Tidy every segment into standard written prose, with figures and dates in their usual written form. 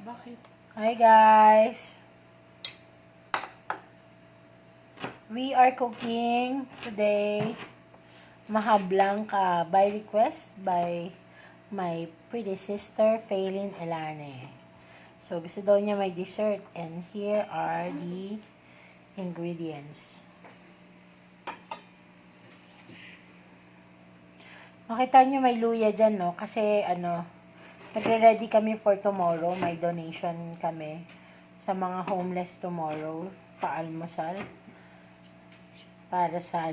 Bakit? Hi guys! We are cooking today Maja Blanca by request by my pretty sister, Faylin Elane. So, gusto daw niya may dessert and here are the ingredients. Makita niyo may luya dyan, no? Kasi, nagre-ready kami for tomorrow. May donation kami sa mga homeless tomorrow. Paalmusal. Para sa,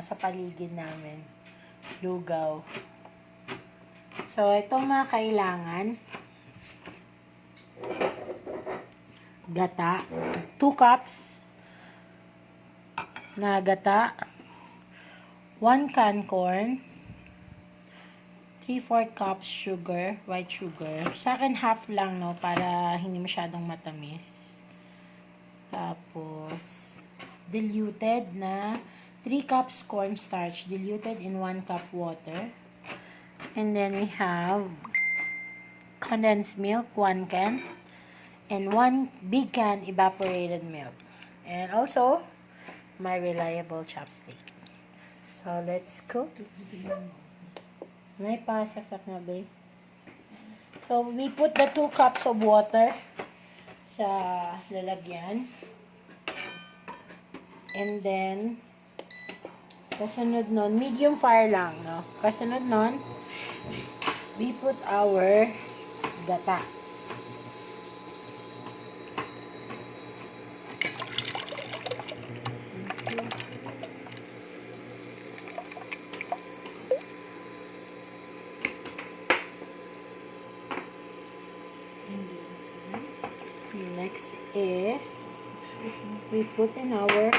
sa paligid namin. Lugaw. So, itong mga kailangan. Gata. 2 cups na gata. 1 can corn, 3/4 cups sugar, white sugar. Sa akin, half lang, no, para hindi masyadong matamis. Tapos, diluted na 3 cups cornstarch, diluted in 1 cup water. And then, we have condensed milk, 1 can, and 1 big can evaporated milk. And also, my reliable chopstick. So, let's cook. May pasaksak na, babe. So, we put the 2 cups of water sa lalagyan. And then, kasunod nun, medium fire lang, no? Kasunod nun, we put our gata. Next is, we put in our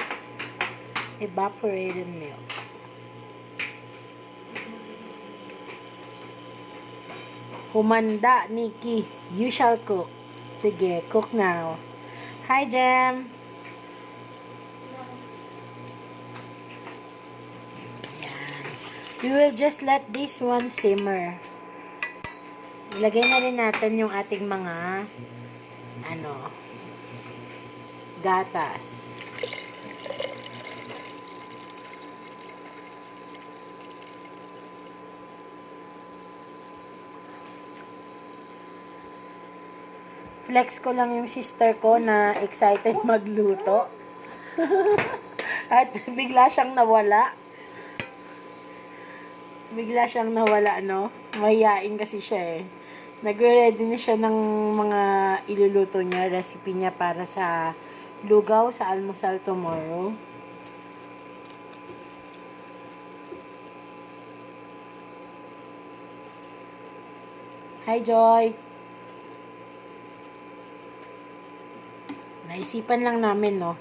evaporated milk. Humanda, Nikki. You shall cook. Sige, cook now. Hi, Jem. We will just let this one simmer. Ilagay na rin natin yung ating mga gatas. Flex ko lang yung sister ko na excited magluto. At bigla siyang nawala. No? Mahiyain kasi siya eh. Nagre-ready na siya ng mga iluluto niya, recipe niya para sa lugaw sa almusal tomorrow. Hi, Joy! Naisipan lang namin, no,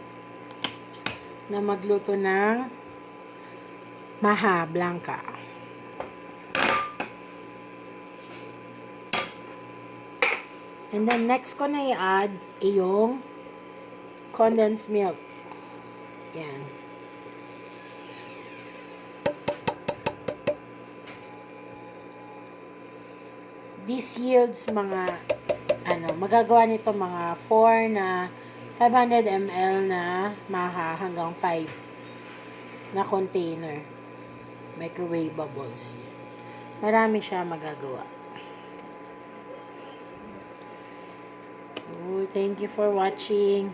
na magluto ng Maja Blanca. And then, next ko na i-add yung condensed milk. Yan. This yields mga, magagawa nito mga 4 na 500 ml na maha hanggang 5 na container. Microwavables. Marami siya magagawa. Oh, thank you for watching.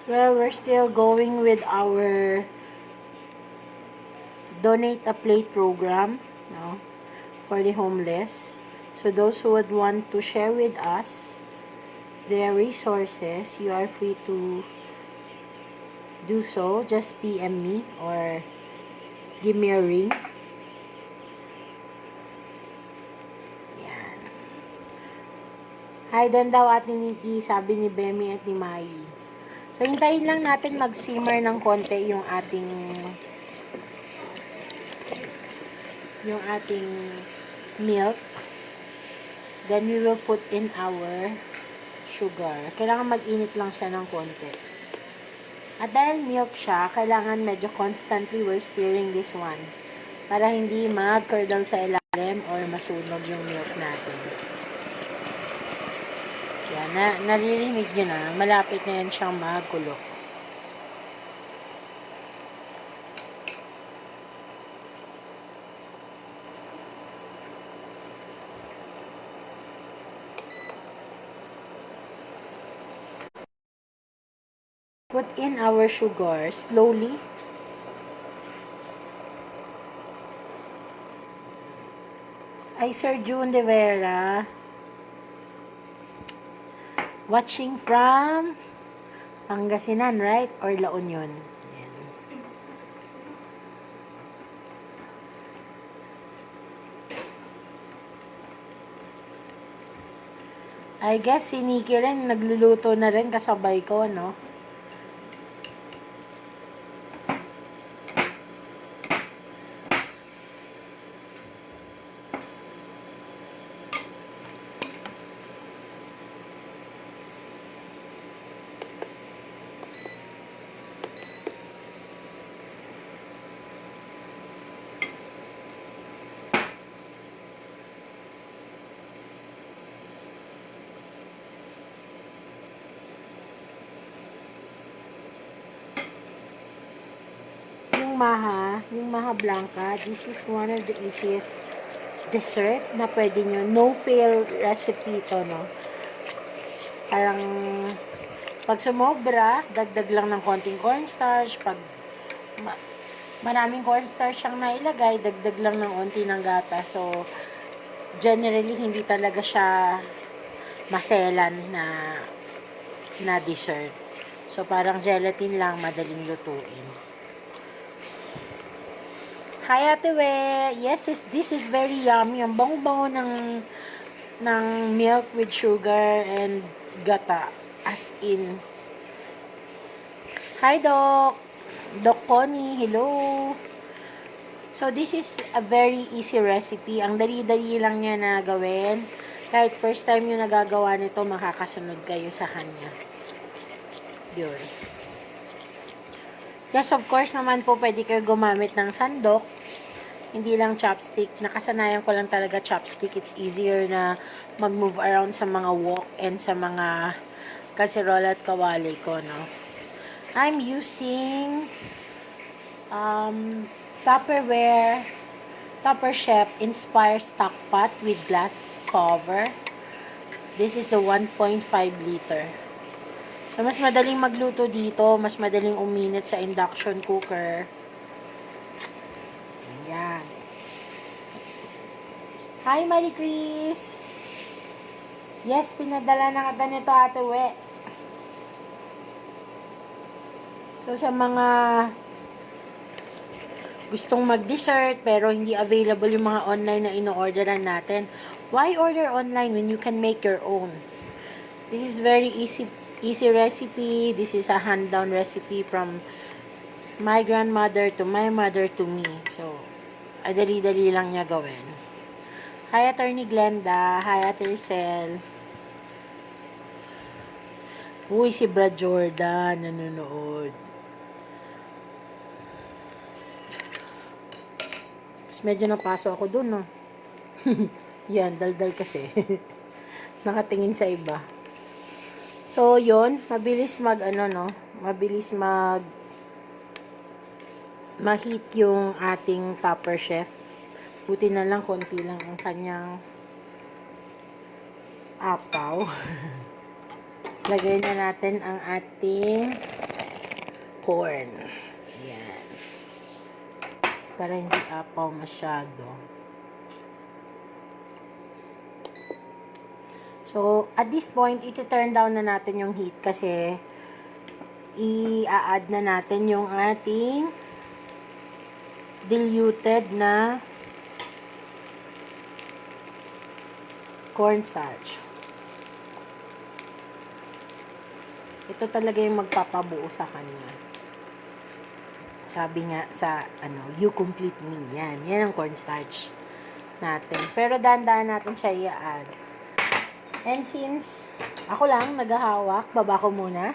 Well, we're still going with our donate a plate program, no, for the homeless. So those who would want to share with us their resources, you are free to do so. Just PM me or give me a ring. Yan. Hi doon daw Ate Nikki, sabi ni Bemi at ni Mai. So, hintayin lang natin mag-simmer ng konti yung ating milk. Then, we will put in our sugar. Kailangan mag-init lang siya ng konti. At dahil milk siya, kailangan medyo constantly we're stirring this one para hindi mag-curdle sa ilalim or masunog yung milk natin. Yan, naririnig nyo na, malapit na yan siyang magkulo. Put in our sugar slowly. Ay, Sir June de Vera, watching from Pangasinan, right? Or La Union. Yan. I guess si Nikki rin nagluluto na rin kasabay ko, no? Yung Maja Blanca, this is one of the easiest dessert na pwede nyo. No-fail recipe ito, no? Parang, pag sumobra, dagdag lang ng konting cornstarch. Pag maraming cornstarch ang nailagay, dagdag lang ng onti ng gata. So, generally, hindi talaga siya maselan na dessert. So, parang gelatin lang, madaling lutuin. Hi, Ate We. Yes, this is very yummy. Ang bango-bango ng milk with sugar and gata. As in. Hi, Doc. Doc Connie. Hello. So, this is a very easy recipe. Ang dali-dali lang niya na gawin. Kahit first time nyo nagagawa nito, makakasunod kayo sa kanya. Yun. Yes, of course naman po, pwede kayo gumamit ng sandok. Hindi lang chopstick. Nakasanayan ko lang talaga chopstick. It's easier na mag-move around sa mga wok and sa mga kaserola at kawali ko, no? I'm using Tupper Chef Inspire Stock Pot with glass cover. This is the 1.5 liter. So, mas madaling magluto dito, mas madaling uminit sa induction cooker. Ayan. Hi, Marie Chris! Yes, pinadala na kita nito, Ate We. So, sa mga gustong mag-dessert pero hindi available yung mga online na ino-orderan natin, why order online when you can make your own? This is very easy recipe. This is a hand-down recipe from my grandmother to my mother to me. So, dali-dali lang niya gawin. Hi, Attorney Glenda. Hi, Ate Ricel. Uy, si Brad Jordan nanonood. Medyo napaso ako dun, no? Yan, daldal kasi. Nakatingin sa iba. So, yon, mabilis mabilis ma-heat yung ating Tupper Chef. Buti na lang, konti lang ang kanyang apaw. Lagay na natin ang ating corn. Yan. Para hindi apaw masyado. So, at this point, iti-turn down na natin yung heat kasi i-add na natin yung ating diluted na cornstarch. Ito talaga yung magpapabuo sa kanya. Sabi nga sa, you complete me. Yan ang cornstarch natin. Pero dahan-dahan natin siya i-add. And since ako lang naghahawak, baba ko muna.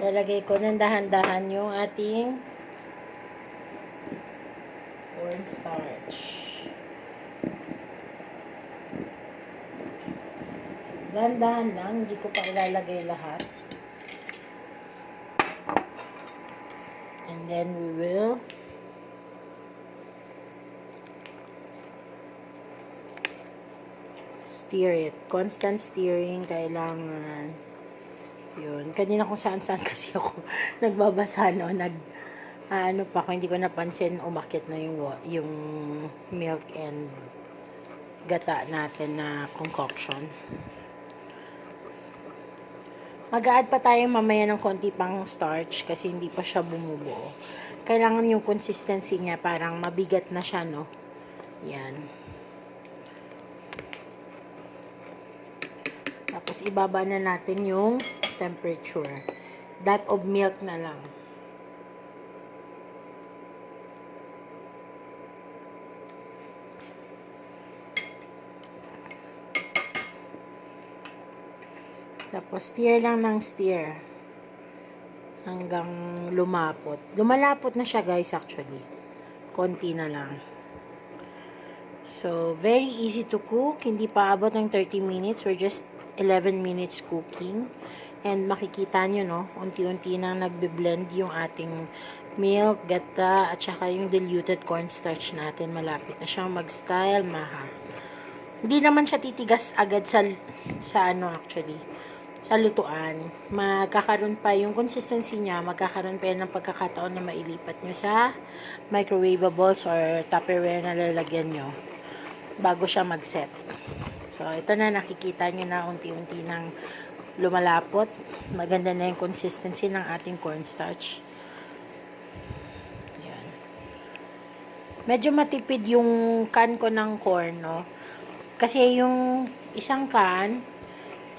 Lalagay ko ng dahan-dahan yung ating cornstarch. Dahan-dahan lang, hindi ko pa ilalagay lahat. And then we will stir it. Constant stirring kailangan. Yun. Kanina kung saan-saan kasi ako nagbabasa, no? Ano pa, kung hindi ko napansin, umakit na yung milk and gata natin na concoction. Mag-a-add pa tayo mamaya ng konti pang starch kasi hindi pa siya bumubuo. Kailangan yung consistency niya parang mabigat na siya, no? Yan. Tapos ibaba na natin yung temperature. That of milk na lang. Tapos stir lang ng stir hanggang lumapot. Lumalapot na siya, guys, actually. Konti na lang. So, very easy to cook. Hindi pa abot ng 30 minutes. We're just 11 minutes cooking. And makikita nyo, no, unti-unti nang nagbe-blend yung ating milk, gata, at saka yung diluted cornstarch natin. Malapit na siyang mag-style, Maha. Hindi naman siya titigas agad sa ano, actually, sa lutuan. Magkakaroon pa yung consistency niya, magkakaroon pa yan ng pagkakataon na mailipat nyo sa microwavables or Tupperware na lalagyan nyo bago siya mag-set. So, ito na, nakikita nyo na unti-unti nang lumalapot. Maganda na yung consistency ng ating cornstarch. Yan. Medyo matipid yung can ko ng corn, no? Kasi yung isang can,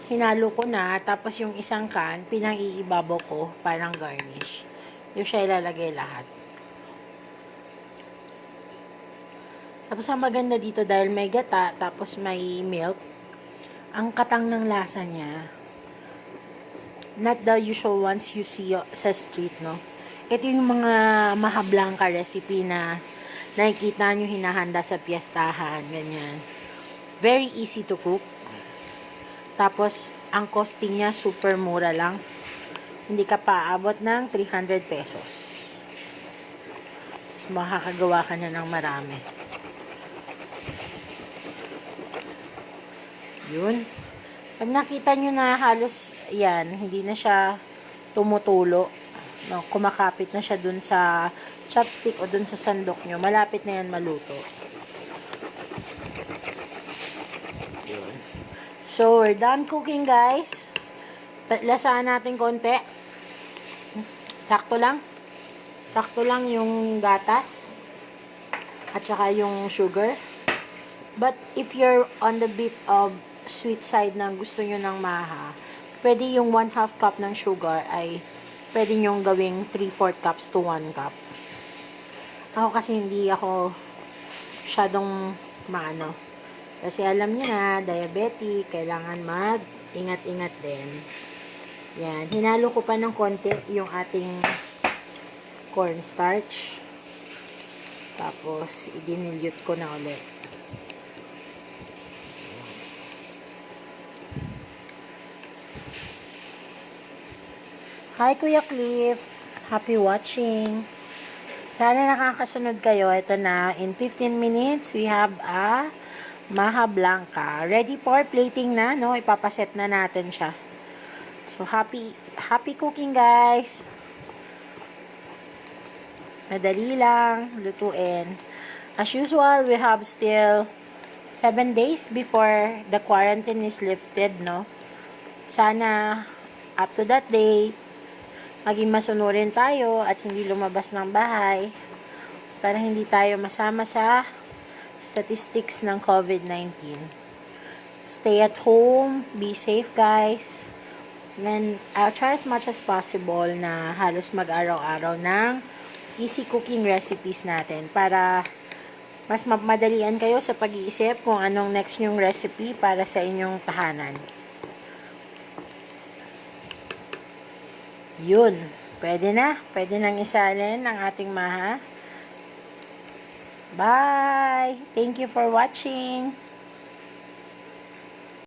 hinalo ko na, tapos yung isang can, pinang-iibabaw ko, parang garnish. Yung siya ilalagay lahat. Tapos ang maganda dito, dahil may gata, tapos may milk, ang katang ng lasa niya, not the usual ones you see sa street, no? Ito yung mga Maja Blanca recipe na nakikita nyo hinahanda sa piyestahan, ganyan. Very easy to cook. Tapos, ang costing niya super mura lang. Hindi ka pa aabot ng 300 pesos. Tapos, makakagawa ka na ng marami. Yun. Pag nakita nyo na halos, yan, hindi na siya tumutulo. No, kumakapit na siya dun sa chopstick o dun sa sandok nyo. Malapit na yan maluto. Yun. So, we're done cooking, guys. Lasaan natin konti. Sakto lang. Sakto lang yung gatas. At saka yung sugar. But, if you're on the bit of sweet side na gusto nyo ng maha, pwede yung 1/2 cup ng sugar ay pwede nyo gawing 3/4 cups to 1 cup. Ako kasi hindi ako masyadong maano. Kasi alam nyo na, diabetic, kailangan mag-ingat-ingat din. Yan. Hinalo ko pa ng konti yung ating cornstarch. Tapos, i-dilute ko na ulit. Hi, Kuya Cliff. Happy watching. Sana nakakasunod kayo. Ito na. In 15 minutes, we have a Maja Blanca. Ready for plating na, no? Ipapaset na natin siya. So, happy cooking, guys. Madali lang lutuin. As usual, we have still 7 days before the quarantine is lifted, no? Sana, up to that day, maging masunurin tayo at hindi lumabas ng bahay para hindi tayo masama sa statistics ng COVID-19. Stay at home, be safe, guys. And I'll try as much as possible na halos mag-araw-araw ng easy cooking recipes natin para mas madalian kayo sa pag-iisip kung anong next nyong recipe para sa inyong tahanan. Yun. Pwede na. Pwede nang isalin ang ating maha. Bye! Thank you for watching.